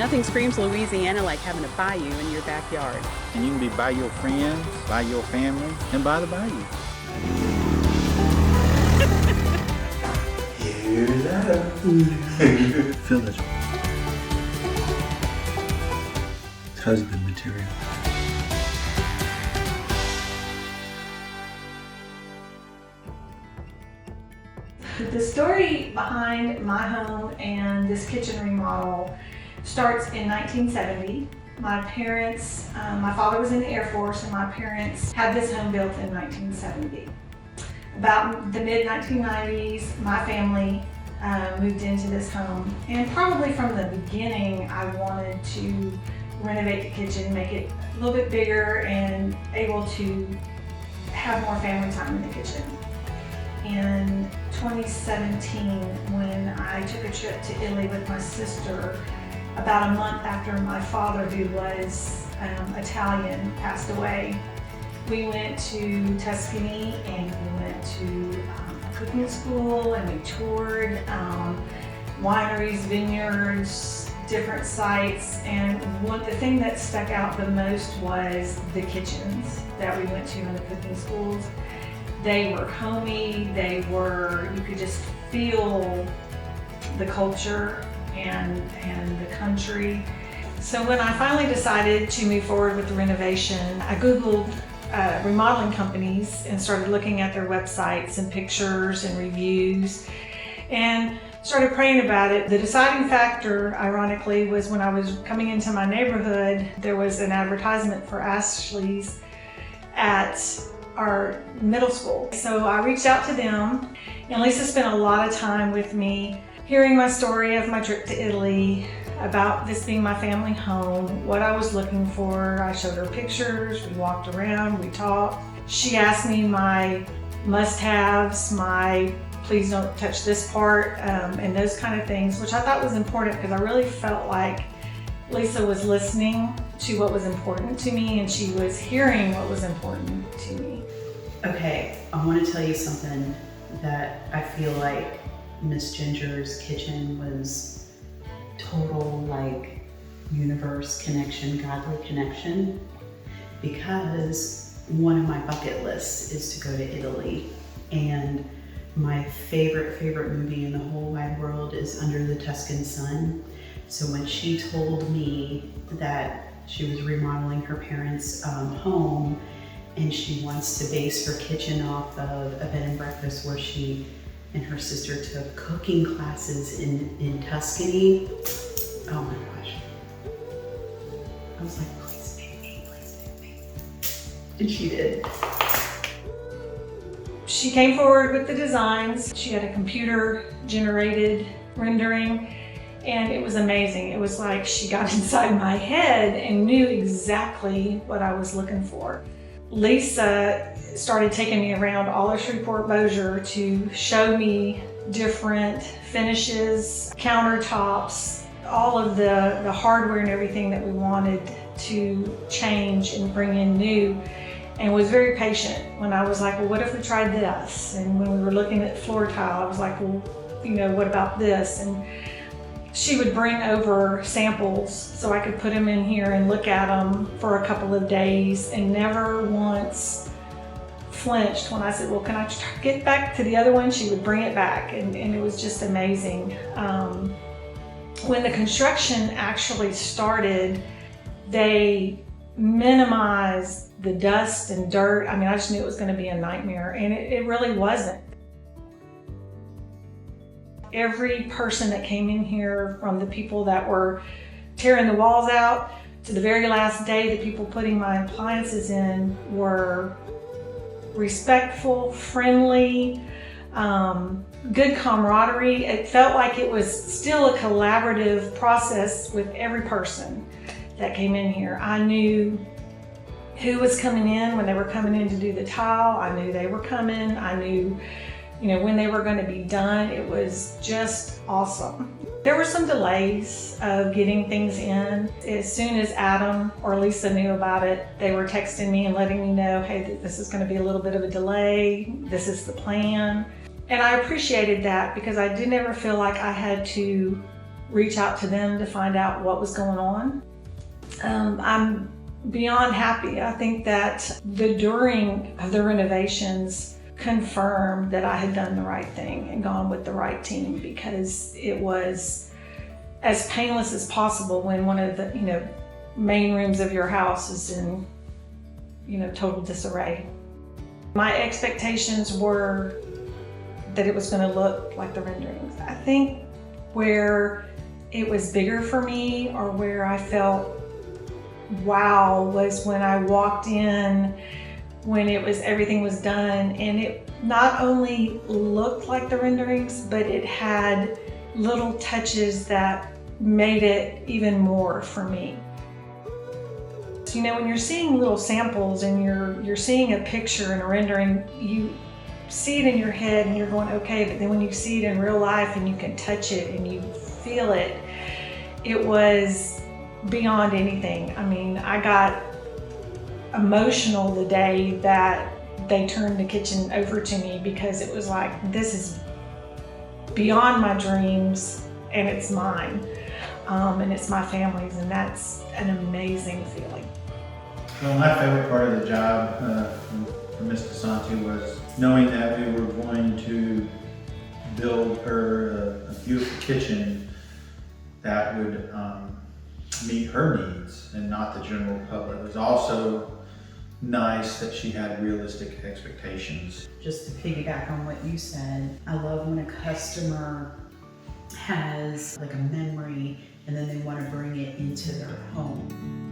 Nothing screams Louisiana like having a bayou in your backyard. And you can be by your friends, by your family, and by the bayou. Here's Adam. Feel this. Husband material. The story behind my home and this kitchen remodel starts in 1970. My parents, my father was in the Air Force, and my parents had this home built in 1970. About the mid-1990s, my family moved into this home, and probably from the beginning I wanted to renovate the kitchen, make it a little bit bigger and able to have more family time in the kitchen. In 2017, when I took a trip to Italy with my sister, about a month after my father, who was Italian, passed away, we went to Tuscany and we went to cooking school, and we toured wineries, vineyards, different sites, and the thing that stuck out the most was the kitchens that we went to in the cooking schools. They were homey, you could just feel the culture and the country. So when I finally decided to move forward with the renovation, I Googled remodeling companies and started looking at their websites and pictures and reviews and started praying about it. The deciding factor, ironically, was when I was coming into my neighborhood, there was an advertisement for Ashley's at our middle school. So I reached out to them, and Lisa spent a lot of time with me, hearing my story of my trip to Italy, about this being my family home, what I was looking for. I showed her pictures, we walked around, we talked. She asked me my must-haves, my please don't touch this part, and those kind of things, which I thought was important because I really felt like Lisa was listening to what was important to me, and she was hearing what was important to me. Okay, I want to tell you something that I feel like Miss Ginger's kitchen was total like universe connection, godly connection, because one of my bucket lists is to go to Italy, and my favorite movie in the whole wide world is Under the Tuscan Sun. So when she told me that she was remodeling her parents' home, and she wants to base her kitchen off of a bed and breakfast where she and her sister took cooking classes in Tuscany, oh my gosh. I was like, please make me. And she did. She came forward with the designs. She had a computer-generated rendering, and it was amazing. It was like she got inside my head and knew exactly what I was looking for. Lisa started taking me around all of Shreveport Bossier to show me different finishes, countertops, all of the hardware and everything that we wanted to change and bring in new, and was very patient when I was like, well, what if we tried this? And when we were looking at floor tile, I was like, well, what about this? And she would bring over samples so I could put them in here and look at them for a couple of days, and never once flinched when I said, well, can I get back to the other one? She would bring it back, and it was just amazing. When the construction actually started, they minimized the dust and dirt. I mean, I just knew it was going to be a nightmare, and it really wasn't. Every person that came in here, from the people that were tearing the walls out to the very last day, the people putting my appliances in, were respectful, friendly, good camaraderie. It felt like it was still a collaborative process with every person that came in here. I knew who was coming in when they were coming in to do the tile. I knew they were coming. I knew when they were going to be done. It was just awesome. There were some delays of getting things in. As soon as Adam or Lisa knew about it, they were texting me and letting me know, hey, this is going to be a little bit of a delay. This is the plan. And I appreciated that, because I did never feel like I had to reach out to them to find out what was going on. I'm beyond happy. I think that the during of the renovations confirmed that I had done the right thing and gone with the right team, because it was as painless as possible when one of the main rooms of your house is in total disarray. My expectations were that it was going to look like the renderings. I think where it was bigger for me, or where I felt wow, was when I walked in, when everything was done, and it not only looked like the renderings, but it had little touches that made it even more for me. So, when you're seeing little samples and you're seeing a picture and a rendering, you see it in your head and you're going, okay, but then when you see it in real life and you can touch it and you feel it, it was beyond anything. I mean, I got emotional the day that they turned the kitchen over to me, because it was like, this is beyond my dreams and it's mine, and it's my family's, and that's an amazing feeling. Well, my favorite part of the job for Ms. DeSanti was knowing that we were going to build her a beautiful kitchen that would meet her needs and not the general public. It was also nice that she had realistic expectations. Just to piggyback on what you said, I love when a customer has like a memory and then they want to bring it into their home.